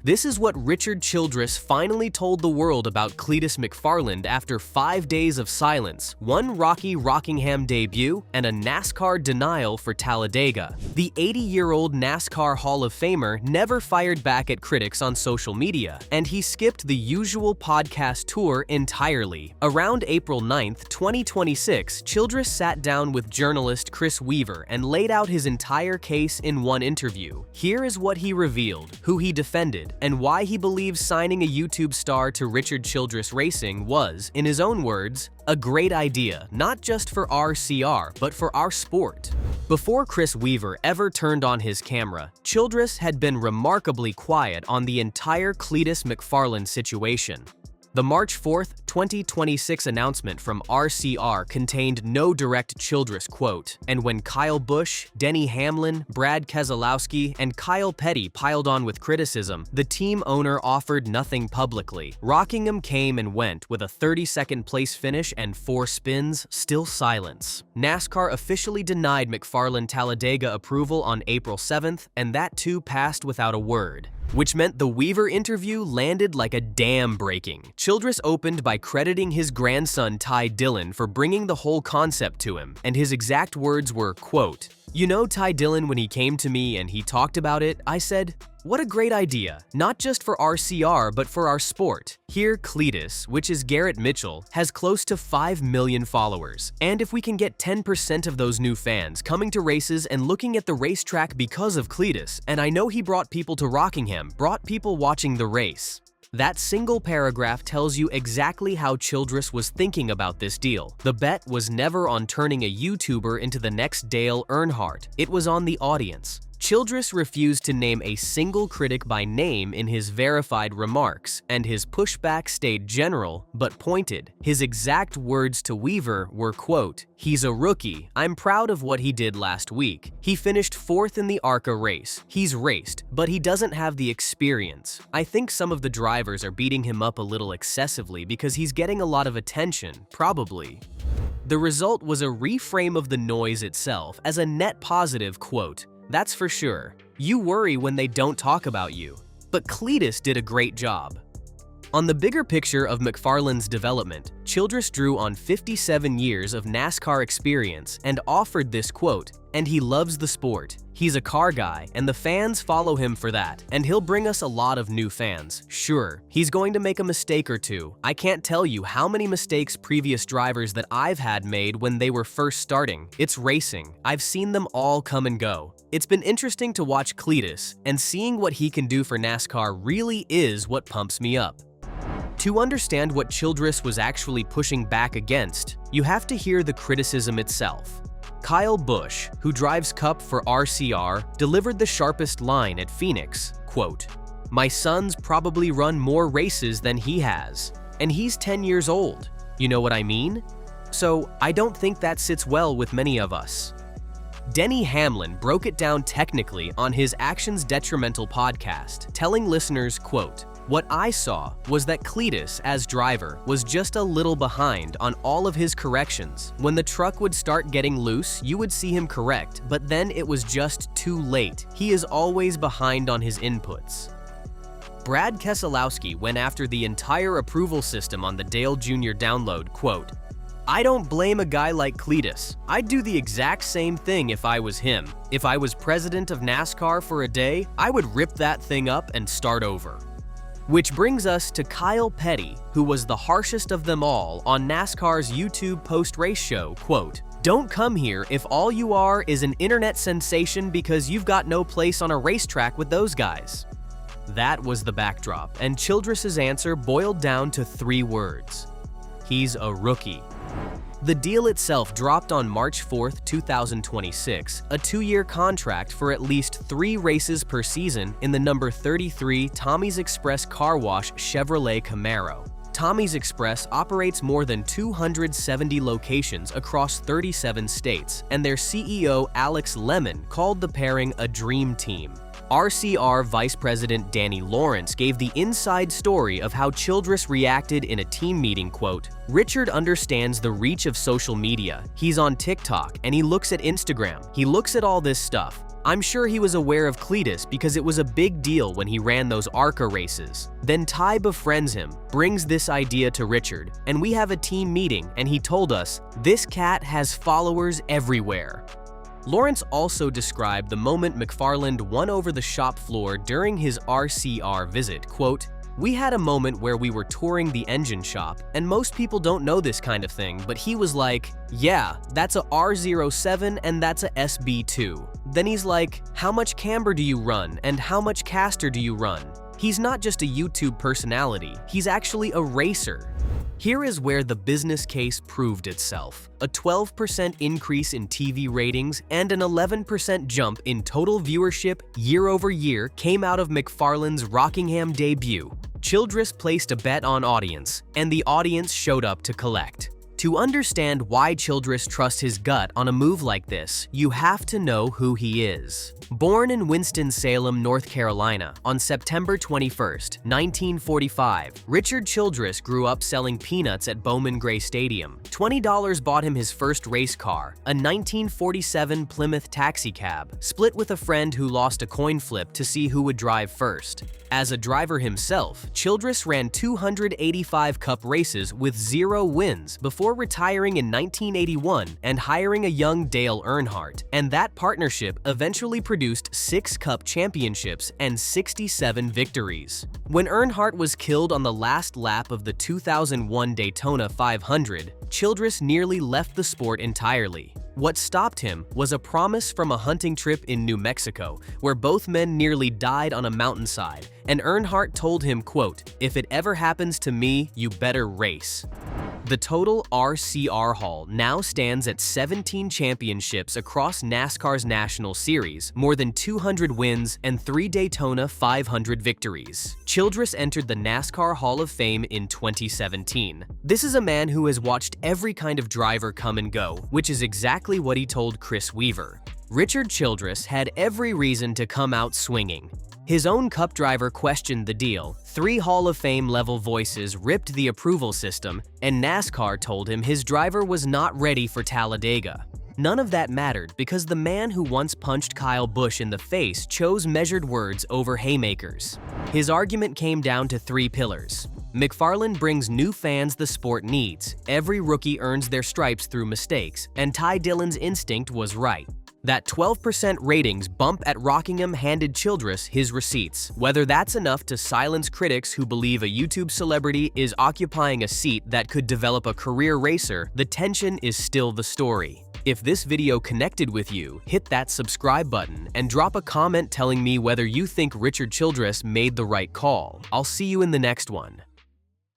This is what Richard Childress finally told the world about Cleetus McFarland after 5 days of silence, one rocky Rockingham debut, and a NASCAR denial for Talladega. The 80-year-old NASCAR Hall of Famer never fired back at critics on social media, and he skipped the usual podcast tour entirely. Around April 9, 2026, Childress sat down with journalist Chris Weaver and laid out his entire case in one interview. Here is what he revealed, who he defended, and why he believes signing a YouTube star to Richard Childress Racing was, in his own words, a great idea, not just for RCR, but for our sport. Before Chris Weaver ever turned on his camera, Childress had been remarkably quiet on the entire Cleetus McFarland situation. The March 4, 2026 announcement from RCR contained no direct Childress quote, and when Kyle Busch, Denny Hamlin, Brad Keselowski, and Kyle Petty piled on with criticism, the team owner offered nothing publicly. Rockingham came and went with a 32nd place finish and 4 spins, still silence. NASCAR officially denied McFarland Talladega approval on April 7th, and that too passed without a word, which meant the Weaver interview landed like a dam breaking. Childress opened by crediting his grandson Ty Dillon for bringing the whole concept to him, and his exact words were, quote, "You know Ty Dillon, when he came to me and he talked about it, I said, what a great idea, not just for RCR but for our sport. Here Cleetus, which is Garrett Mitchell, has close to 5 million followers, and if we can get 10% of those new fans coming to races and looking at the racetrack because of Cleetus, and I know he brought people to Rockingham, brought people watching the race." That single paragraph tells you exactly how Childress was thinking about this deal. The bet was never on turning a YouTuber into the next Dale Earnhardt. It was on the audience. Childress refused to name a single critic by name in his verified remarks, and his pushback stayed general but pointed. His exact words to Weaver were, quote, "He's a rookie. I'm proud of what he did last week. He finished 4th in the ARCA race. He's raced, but he doesn't have the experience. I think some of the drivers are beating him up a little excessively because he's getting a lot of attention, probably." The result was a reframe of the noise itself as a net positive, quote, "That's for sure. You worry when they don't talk about you. But Cleetus did a great job." On the bigger picture of McFarland's development, Childress drew on 57 years of NASCAR experience and offered this quote, "And he loves the sport. He's a car guy, and the fans follow him for that, and he'll bring us a lot of new fans. Sure, he's going to make a mistake or two. I can't tell you how many mistakes previous drivers that I've had made when they were first starting. It's racing. I've seen them all come and go. It's been interesting to watch Cleetus, and seeing what he can do for NASCAR really is what pumps me up." To understand what Childress was actually pushing back against, you have to hear the criticism itself. Kyle Busch, who drives Cup for RCR, delivered the sharpest line at Phoenix, quote, "My son's probably run more races than he has, and he's 10 years old. You know what I mean? So I don't think that sits well with many of us." Denny Hamlin broke it down technically on his Actions Detrimental podcast, telling listeners, quote, "What I saw was that Cleetus, as driver, was just a little behind on all of his corrections. When the truck would start getting loose, you would see him correct, but then it was just too late. He is always behind on his inputs." Brad Keselowski went after the entire approval system on the Dale Jr. download, quote, "I don't blame a guy like Cleetus. I'd do the exact same thing if I was him. If I was president of NASCAR for a day, I would rip that thing up and start over." Which brings us to Kyle Petty, who was the harshest of them all on NASCAR's YouTube post-race show, quote, "Don't come here if all you are is an internet sensation because you've got no place on a racetrack with those guys." That was the backdrop, and Childress's answer boiled down to 3 words. He's a rookie. The deal itself dropped on March 4, 2026, a 2-year contract for at least 3 races per season in the number 33 Tommy's Express Car Wash Chevrolet Camaro. Tommy's Express operates more than 270 locations across 37 states, and their CEO Alex Lemon called the pairing a dream team. RCR Vice President Danny Lawrence gave the inside story of how Childress reacted in a team meeting, quote, "Richard understands the reach of social media. He's on TikTok and he looks at Instagram. He looks at all this stuff. I'm sure he was aware of Cleetus because it was a big deal when he ran those ARCA races. Then Ty befriends him, brings this idea to Richard, and we have a team meeting and he told us, "This cat has followers everywhere." Lawrence also described the moment McFarland won over the shop floor during his RCR visit, quote, "We had a moment where we were touring the engine shop, and most people don't know this kind of thing, but he was like, 'Yeah, that's a R07 and that's a SB2. Then he's like, "How much camber do you run and how much caster do you run?" He's not just a YouTube personality, he's actually a racer. Here is where the business case proved itself. A 12% increase in TV ratings and an 11% jump in total viewership year over year came out of McFarland's Rockingham debut. Childress placed a bet on audience, and the audience showed up to collect. To understand why Childress trusts his gut on a move like this, you have to know who he is. Born in Winston-Salem, North Carolina, on September 21, 1945, Richard Childress grew up selling peanuts at Bowman Gray Stadium. $20 bought him his first race car, a 1947 Plymouth taxicab, split with a friend who lost a coin flip to see who would drive first. As a driver himself, Childress ran 285 Cup races with 0 wins before retiring in 1981 and hiring a young Dale Earnhardt, and that partnership eventually produced 6 Cup championships and 67 victories. When Earnhardt was killed on the last lap of the 2001 Daytona 500, Childress nearly left the sport entirely. What stopped him was a promise from a hunting trip in New Mexico, where both men nearly died on a mountainside, and Earnhardt told him, quote, "If it ever happens to me, you better race." The total RCR haul now stands at 17 championships across NASCAR's National Series, more than 200 wins, and 3 Daytona 500 victories. Childress entered the NASCAR Hall of Fame in 2017. This is a man who has watched every kind of driver come and go, which is exactly what he told Chris Weaver. Richard Childress had every reason to come out swinging. His own Cup driver questioned the deal, 3 Hall of Fame-level voices ripped the approval system, and NASCAR told him his driver was not ready for Talladega. None of that mattered because the man who once punched Kyle Busch in the face chose measured words over haymakers. His argument came down to 3 pillars. McFarland brings new fans the sport needs, every rookie earns their stripes through mistakes, and Ty Dillon's instinct was right. That 12% ratings bump at Rockingham handed Childress his receipts. Whether that's enough to silence critics who believe a YouTube celebrity is occupying a seat that could develop a career racer, the tension is still the story. If this video connected with you, hit that subscribe button and drop a comment telling me whether you think Richard Childress made the right call. I'll see you in the next one.